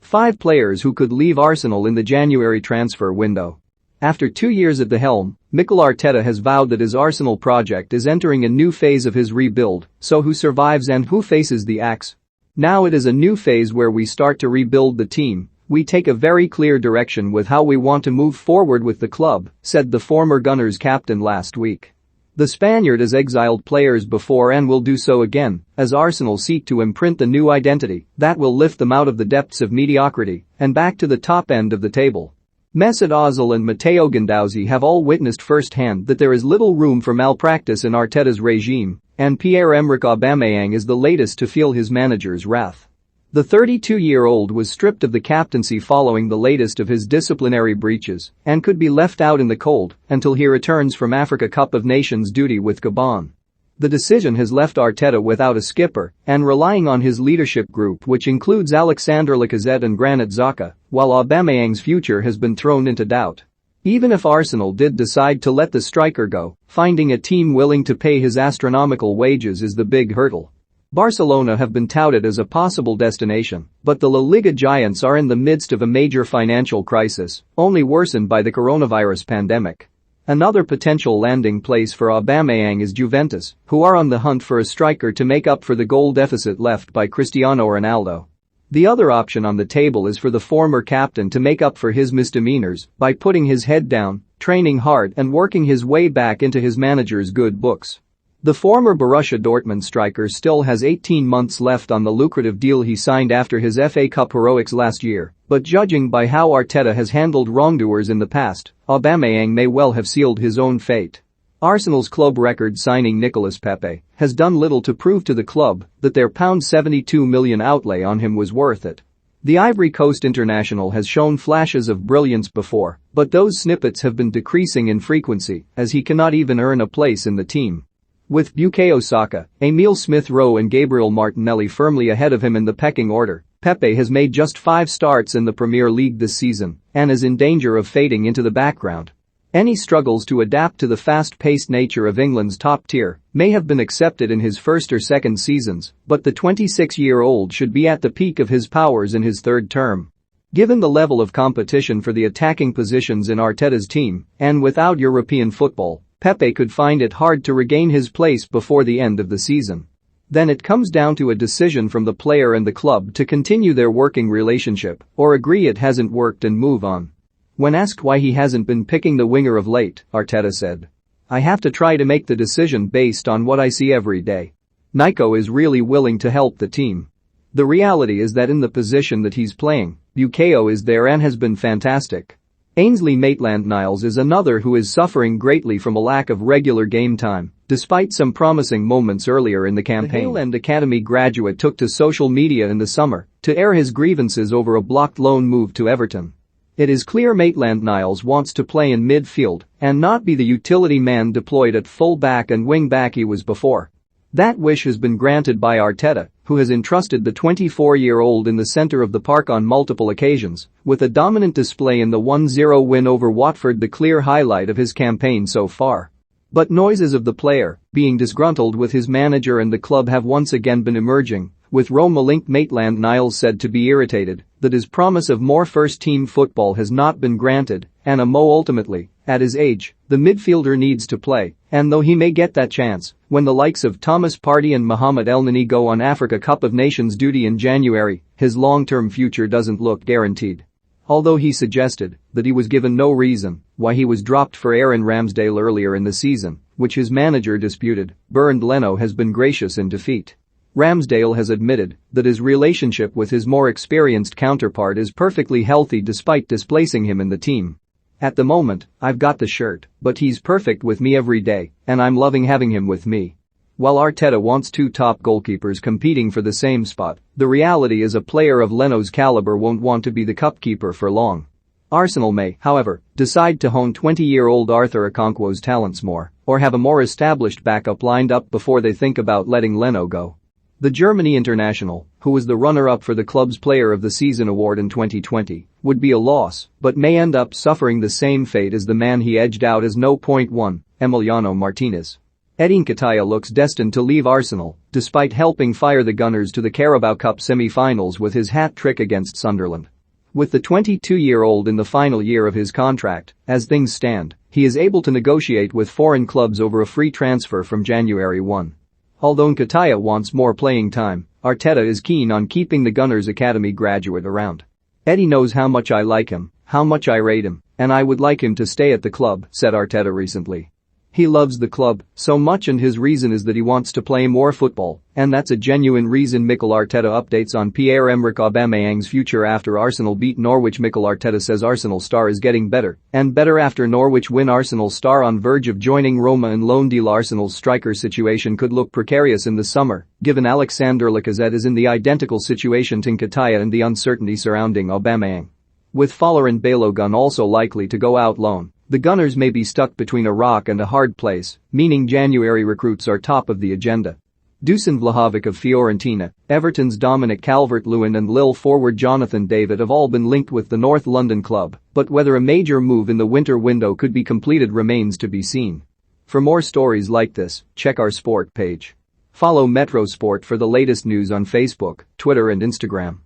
5 players who could leave Arsenal in the January transfer window. After 2 years at the helm, Mikel Arteta has vowed that his Arsenal project is entering a new phase of his rebuild, so who survives and who faces the axe? Now it is a new phase where we start to rebuild the team. We take a very clear direction with how we want to move forward with the club, said the former Gunners captain last week. The Spaniard has exiled players before and will do so again, as Arsenal seek to imprint the new identity that will lift them out of the depths of mediocrity and back to the top end of the table. Mesut Ozil and Matteo Guendouzi have all witnessed firsthand that there is little room for malpractice in Arteta's regime, and Pierre-Emerick Aubameyang is the latest to feel his manager's wrath. The 32-year-old was stripped of the captaincy following the latest of his disciplinary breaches and could be left out in the cold until he returns from Africa Cup of Nations duty with Gabon. The decision has left Arteta without a skipper and relying on his leadership group, which includes Alexander Lacazette and Granit Xhaka, while Aubameyang's future has been thrown into doubt. Even if Arsenal did decide to let the striker go, finding a team willing to pay his astronomical wages is the big hurdle. Barcelona have been touted as a possible destination, but the La Liga giants are in the midst of a major financial crisis, only worsened by the coronavirus pandemic. Another potential landing place for Aubameyang is Juventus, who are on the hunt for a striker to make up for the goal deficit left by Cristiano Ronaldo. The other option on the table is for the former captain to make up for his misdemeanors by putting his head down, training hard and working his way back into his manager's good books. The former Borussia Dortmund striker still has 18 months left on the lucrative deal he signed after his FA Cup heroics last year, but judging by how Arteta has handled wrongdoers in the past, Aubameyang may well have sealed his own fate. Arsenal's club record signing Nicolas Pepe has done little to prove to the club that their £72 million outlay on him was worth it. The Ivory Coast international has shown flashes of brilliance before, but those snippets have been decreasing in frequency as he cannot even earn a place in the team. With Bukayo Saka, Emile Smith-Rowe and Gabriel Martinelli firmly ahead of him in the pecking order, Pepe has made just 5 starts in the Premier League this season and is in danger of fading into the background. Any struggles to adapt to the fast-paced nature of England's top tier may have been accepted in his first or second seasons, but the 26-year-old should be at the peak of his powers in his third term. Given the level of competition for the attacking positions in Arteta's team, and without European football, Pepe could find it hard to regain his place before the end of the season. Then it comes down to a decision from the player and the club to continue their working relationship or agree it hasn't worked and move on. When asked why he hasn't been picking the winger of late, Arteta said, "I have to try to make the decision based on what I see every day. Nico is really willing to help the team. The reality is that in the position that he's playing, Bukayo is there and has been fantastic." Ainsley Maitland-Niles is another who is suffering greatly from a lack of regular game time, despite some promising moments earlier in the campaign. The Hale End Academy graduate took to social media in the summer to air his grievances over a blocked loan move to Everton. It is clear Maitland-Niles wants to play in midfield and not be the utility man deployed at full-back and wing-back he was before. That wish has been granted by Arteta, who has entrusted the 24-year-old in the centre of the park on multiple occasions, with a dominant display in the 1-0 win over Watford the clear highlight of his campaign so far. But noises of the player being disgruntled with his manager and the club have once again been emerging, with Roma-linked Maitland-Niles said to be irritated that his promise of more first-team football has not been granted, and ultimately, at his age, the midfielder needs to play, and though he may get that chance, when the likes of Thomas Partey and Mohamed Elneny go on Africa Cup of Nations duty in January, his long-term future doesn't look guaranteed. Although he suggested that he was given no reason why he was dropped for Aaron Ramsdale earlier in the season, which his manager disputed, Bernd Leno has been gracious in defeat. Ramsdale has admitted that his relationship with his more experienced counterpart is perfectly healthy despite displacing him in the team. "At the moment, I've got the shirt, but he's perfect with me every day, and I'm loving having him with me." While Arteta wants 2 top goalkeepers competing for the same spot, the reality is a player of Leno's caliber won't want to be the cupkeeper for long. Arsenal may, however, decide to hone 20-year-old Arthur Okonkwo's talents more, or have a more established backup lined up before they think about letting Leno go. The Germany international, who was the runner-up for the club's Player of the Season award in 2020, would be a loss, but may end up suffering the same fate as the man he edged out as no. 1, Emiliano Martinez. Edin Nketiah looks destined to leave Arsenal, despite helping fire the Gunners to the Carabao Cup semi-finals with his hat-trick against Sunderland. With the 22-year-old in the final year of his contract, as things stand, he is able to negotiate with foreign clubs over a free transfer from January 1. Although Nketiah wants more playing time, Arteta is keen on keeping the Gunners Academy graduate around. "Eddie knows how much I like him, how much I rate him, and I would like him to stay at the club," said Arteta recently. He loves the club so much and his reason is that he wants to play more football, and that's a genuine reason. Mikel Arteta updates on Pierre-Emerick Aubameyang's future after Arsenal beat Norwich. Mikel Arteta says Arsenal star is getting better and better after Norwich win. Arsenal star on verge of joining Roma in loan deal. Arsenal's striker situation could look precarious in the summer, given Alexander Lacazette is in the identical situation to Nketiah and the uncertainty surrounding Aubameyang. With Fowler and Balogun also likely to go out loan, the Gunners may be stuck between a rock and a hard place, meaning January recruits are top of the agenda. Dusan Vlahovic of Fiorentina, Everton's Dominic Calvert-Lewin and Lille forward Jonathan David have all been linked with the North London club, but whether a major move in the winter window could be completed remains to be seen. For more stories like this, check our sport page. Follow Metro Sport for the latest news on Facebook, Twitter and Instagram.